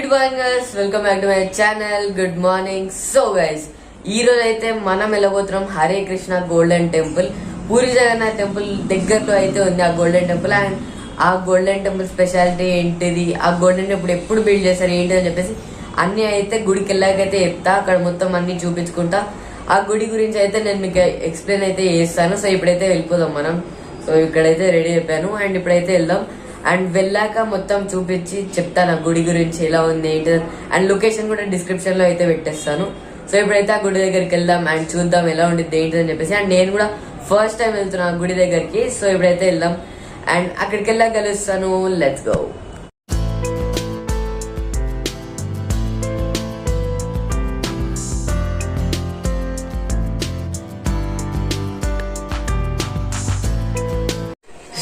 Good morning guys, welcome back to my channel. Good morning. So guys, ఈ రోజు అయితే మనం వెళ్ళబోతున్నాం Hare Krishna golden temple. Puri Jagannath temple దగ్గరలో అయితే ఉంది ఆ గోల్డెన్ టెంపుల్. అండ్ ఆ గోల్డెన్ టెంపుల్ స్పెషాలిటీ ఏంటిది, ఆ గోల్డెన్ టెంపుల్ ఎప్పుడు బిల్డ్ చేస్తారు ఏంటి అని చెప్పేసి అన్ని అయితే గుడికి వెళ్ళాకైతే చెప్తా. అక్కడ మొత్తం అన్ని చూపించుకుంటా. ఆ గుడి గురించి అయితే నేను మీకు ఎక్స్ప్లెయిన్ అయితే చేస్తాను. సో ఇప్పుడైతే వెళ్ళిపోదాం మనం. సో ఇక్కడైతే రెడీ అయిపోయాను అండ్ ఇప్పుడైతే వెళ్దాం. అండ్ వెళ్ళాక మొత్తం చూపించి చెప్తాను ఆ గుడి గురించి ఎలా ఉంది ఏంటి. అండ్ లొకేషన్ కూడా డిస్క్రిప్షన్ లో అయితే పెట్టేస్తాను. సో ఇప్పుడైతే ఆ గుడి దగ్గరికి వెళ్దాం అండ్ చూద్దాం ఎలా ఉండిద్ది ఏంటి అని చెప్పేసి. అండ్ నేను కూడా ఫస్ట్ టైం వెళ్తున్నా ఆ గుడి దగ్గరికి. సో ఇప్పుడైతే వెళ్దాం అండ్ అక్కడికి వెళ్ళాక కలుస్తాను. Let's go.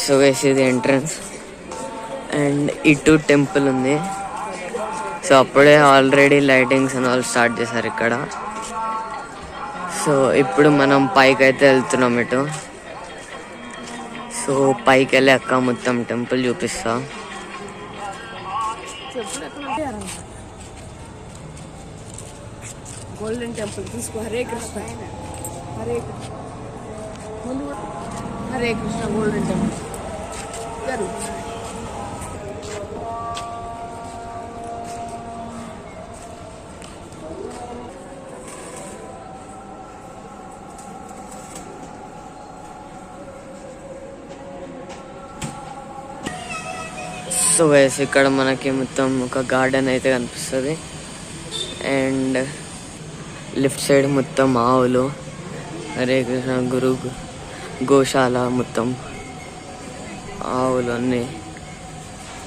సో గైస్, ఇది ఎంట్రన్స్ అండ్ ఇటు టెంపుల్ ఉంది. సో అప్పుడే already lightings and all start చేశారు ఇక్కడ. సో ఇప్పుడు మనం పైకి అయితే వెళ్తున్నాం ఇటు. సో పైకి వెళ్ళి అక్క మొత్తం టెంపుల్ చూపిస్తా. గోల్డెన్ టెంపుల్ తీసుకో. Hare Krishna, Hare Krishna, Hare Krishna golden temple. So guys, ఇక్కడ మనకి మొత్తం ఒక గార్డెన్ అయితే కనిపిస్తుంది. అండ్ లెఫ్ట్ సైడ్ మొత్తం ఆవులు, హరే కృష్ణ గురు గోశాల, మొత్తం ఆవులు అన్నీ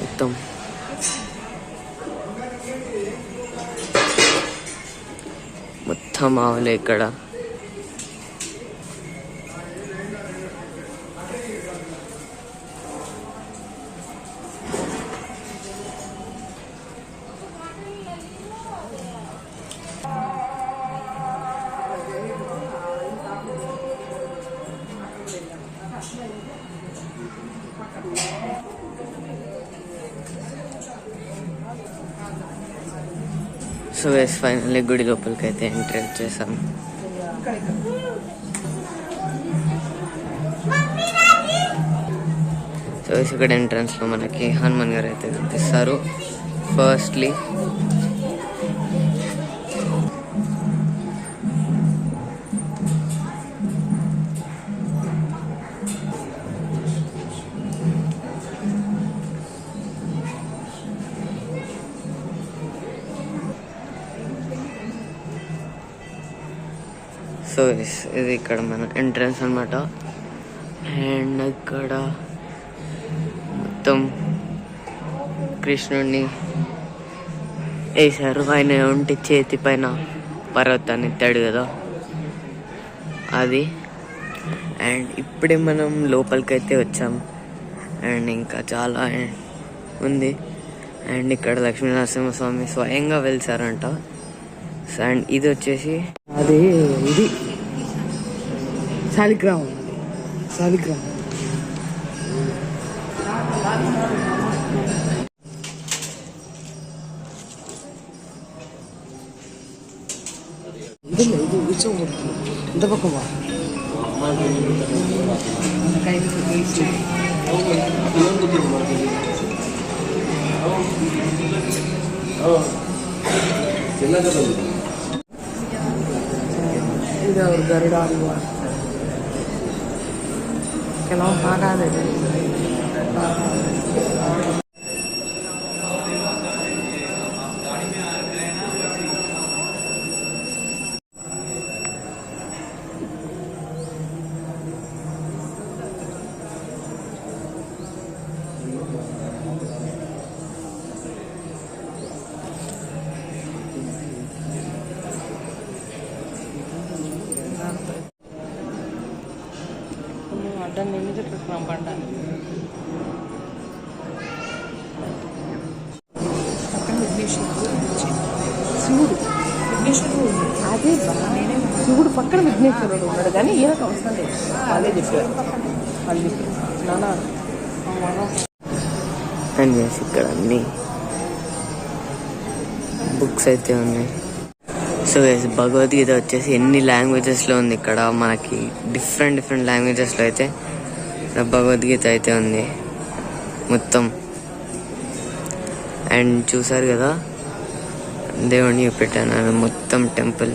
మొత్తం. మొత్తం ఆవులే ఇక్కడ. సో గైస్, ఫైనల్లీ గుడి లోపలికి అయితే ఎంట్రీ వచ్చేసాం. సో ఇక్కడ ఎంట్రన్స్ లో మనకి హనుమాన్ గారు అయితే కనిపిస్తారు. ఫస్ట్లీ సో ఇది ఇక్కడ మన ఎంట్రన్స్ అన్నమాట. అండ్ ఇక్కడ మొత్తం కృష్ణుడిని వేశారు. ఆయన ఒంటి చేతి పైన పర్వతాన్ని ఎత్తాడు కదా, అది. అండ్ ఇప్పుడే మనం లోపలికైతే వచ్చాం. అండ్ ఇంకా చాలా ఉంది. అండ్ ఇక్కడ లక్ష్మీనరసింహస్వామి స్వయంగా వెళ్తారంట. అండ్ ఇది వచ్చేసి అది ఇది శాలిగ్రామం. శాలిగ్రామం ఇది ఎంత పక్కమా ఇది ಅವ್ರ ಗರುಡ ಅಲ್ವಾ, ಕೆಲವು ಭಾಗ ಇದೆ. అడ్డం నిమిషం పెట్టుకున్నాం పంట. పక్కన విఘ్నేశ్వరుడు, శివుడు. విఘ్నేశ్వరుడు అదే శివుడు పక్కన విఘ్నేశ్వరుడు ఉన్నాడు, కానీ ఈయనకు అవసరం లేదు. వాళ్ళే చెప్పారు, వాళ్ళు చెప్పారు నాన్న. అండ్ ఇక్కడ అన్నీ బుక్స్ అయితే ఉన్నాయి. సో భగవద్గీత వచ్చేసి ఎన్ని లాంగ్వేజెస్లో ఉంది ఇక్కడ మనకి, డిఫరెంట్ లాంగ్వేజెస్లో అయితే భగవద్గీత అయితే ఉంది మొత్తం. అండ్ చూసారు కదా దేవుడిని పెట్టాను మొత్తం టెంపుల్.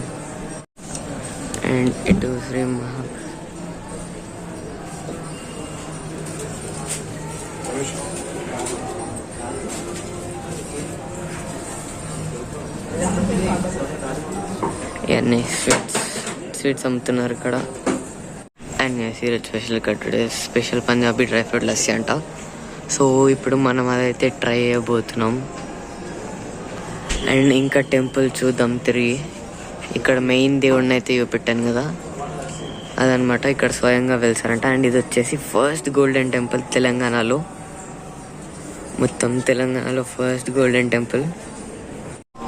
అండ్ ఇటు శ్రీ మహా ఇవన్నీ స్వీట్స్ అమ్ముతున్నారు ఇక్కడ. అండ్ ఈరోజు స్పెషల్ కట్టుడే special Punjabi dry fruit lassi అంట. సో ఇప్పుడు మనం అదైతే ట్రై చేయబోతున్నాం. అండ్ ఇంకా టెంపుల్ చూద్దాం తిరిగి. ఇక్కడ మెయిన్ దేవుడిని అయితే చూపెట్టాను కదా అదనమాట, ఇక్కడ స్వయంగా వెళ్తారంట. అండ్ ఇది వచ్చేసి ఫస్ట్ గోల్డెన్ టెంపుల్ తెలంగాణలో, మొత్తం తెలంగాణలో ఫస్ట్ గోల్డెన్ టెంపుల్.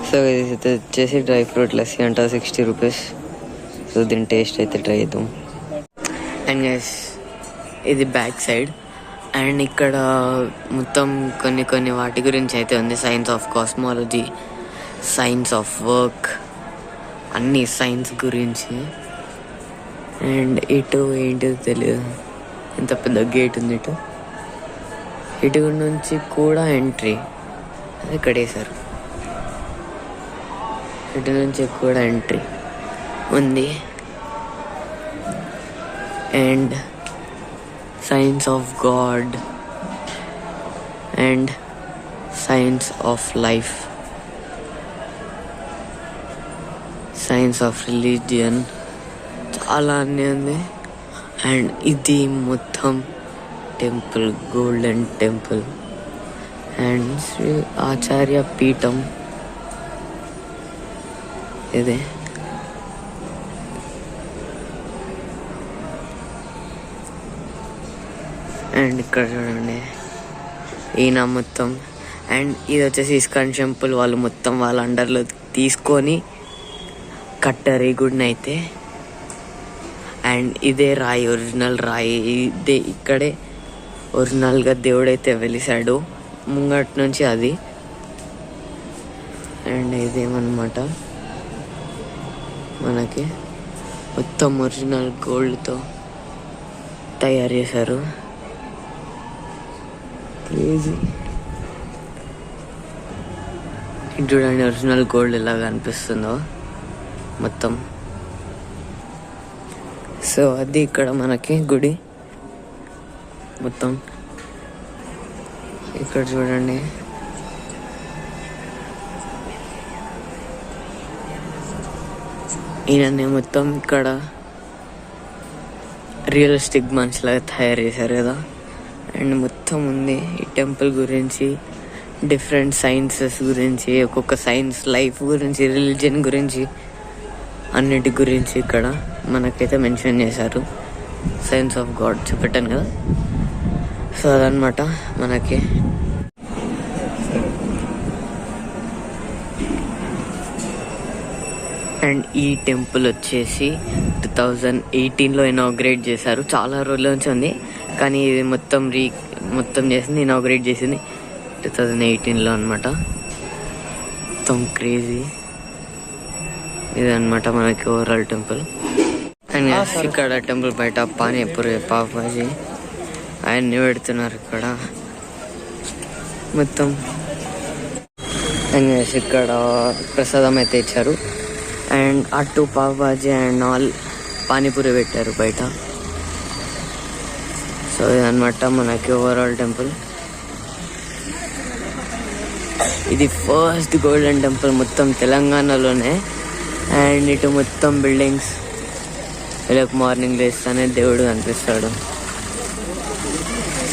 సో ఇది వచ్చేసి డ్రై ఫ్రూట్ లస్సీ అంట, 60 రూపీస్. సో దీని టేస్ట్ అయితే ట్రై చేద్దాం. అండ్ గైస్ ఇది బ్యాక్ సైడ్. అండ్ ఇక్కడ మొత్తం కొన్ని వాటి గురించి అయితే ఉంది. Science of cosmology, science of work, అన్ని సైన్స్ గురించి. అండ్ ఇటు ఏంటో తెలియదు, ఎంత పెద్ద గేట్ ఉంది ఇటు నుంచి కూడా ఎంట్రీ అది ఇక్కడ వేశారు. ఇటు నుంచి కూడా ఎంట్రీ ఉంది. And science of God and science of life, science of religion, చాలా అన్నీ ఉంది. అండ్ ఇది మొత్తం temple, golden temple. And Shri Acharya Peetham ఇదే. అండ్ ఇక్కడ చూడండి ఈయన మొత్తం. అండ్ ఇది వచ్చేసి ఇస్కాన్ టెంపుల్ వాళ్ళు మొత్తం వాళ్ళ అండర్లో తీసుకొని కట్టారు ఈ గుడిని అయితే. అండ్ ఇదే రాయి, ఒరిజినల్ రాయి ఇదే. ఇక్కడే ఒరిజినల్గా దేవుడైతే వెలిసాడు ముంగటి నుంచి అది. అండ్ ఇదేమన్నమాట మనకి మొత్తం ఒరిజినల్ గోల్డ్తో తయారు చేశారు. క్రేజీ. ఇది చూడండి ఒరిజినల్ గోల్డ్ ఎలా కనిపిస్తుందో మొత్తం. సో అది ఇక్కడ మనకి గుడి మొత్తం. ఇక్కడ చూడండి ఈయననే మొత్తం ఇక్కడ రియలిస్టిక్ మనిషిలాగా తయారు చేశారు కదా. అండ్ మొత్తం ఉంది ఈ టెంపుల్ గురించి, డిఫరెంట్ సైన్సెస్ గురించి, ఒక్కొక్క సైన్స్, లైఫ్ గురించి, రిలీజియన్ గురించి, అన్నిటి గురించి ఇక్కడ మనకైతే మెన్షన్ చేశారు. సైన్స్ ఆఫ్ గాడ్ చూపెట్టాను కదా. సో అదనమాట మనకి. అండ్ ఈ టెంపుల్ వచ్చేసి 2018లో ఇనాగ్రేట్ చేశారు. చాలా రోజుల నుంచి ఉంది కానీ ఇది మొత్తం చేసింది, ఇనాగ్రేట్ చేసింది 2018లో అనమాట. మొత్తం క్రేజీ ఇదనమాట మనకి ఓవరాల్ టెంపుల్. అండ్ ఇక్కడ టెంపుల్ బయట పానీపూరి, పావుబాజీ అవన్నీ పెడుతున్నారు ఇక్కడ మొత్తం. అండ్ ఇక్కడ ప్రసాదం అయితే ఇచ్చారు. అండ్ అటు పావుబాజీ అండ్ ఆల్ పానీపూరి పెట్టారు బయట. సో ఇదన్నమాట మనకి ఓవరాల్ టెంపుల్. ఇది ఫస్ట్ గోల్డెన్ టెంపుల్ మొత్తం తెలంగాణలోనే. అండ్ ఇటు మొత్తం బిల్డింగ్స్, వీళ్ళకి మార్నింగ్ లేస్తానే దేవుడు కనిపిస్తాడు.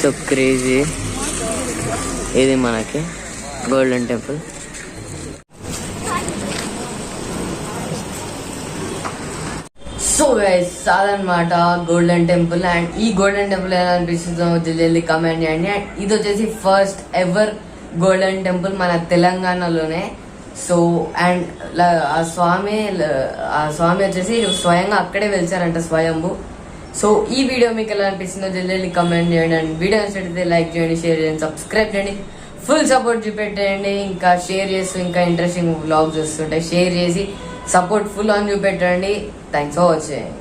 So crazy. ఇది మనకి గోల్డెన్ టెంపుల్. సో గైస్ అదనమాట గోల్డెన్ టెంపుల్. అండ్ ఈ గోల్డెన్ టెంపుల్ ఎలా అనిపిస్తుందో జల్దీ కమెంట్ చేయండి. అండ్ ఇది వచ్చేసి ఫస్ట్ ఎవర్ గోల్డెన్ టెంపుల్ మన తెలంగాణలోనే. సో అండ్ ఆ స్వామి వచ్చేసి స్వయంగా అక్కడే వెళ్చారంట, స్వయంభు. సో ఈ వీడియో మీకు ఎలా అనిపిస్తుందో జల్దీ కమెంట్ చేయండి. అండ్ వీడియో నచ్చితే లైక్ చేయండి, షేర్ చేయండి, సబ్స్క్రైబ్ చేయండి ఫుల్ సపోర్ట్ చూపెట్టండి. ఇంకా షేర్ చేస్తూ ఇంకా ఇంట్రెస్టింగ్ వ్లాగ్స్ వస్తుంటాయి. షేర్ చేసి సపోర్ట్ ఫుల్ ఆన్ చూపెట్టండి. Thanks for watching.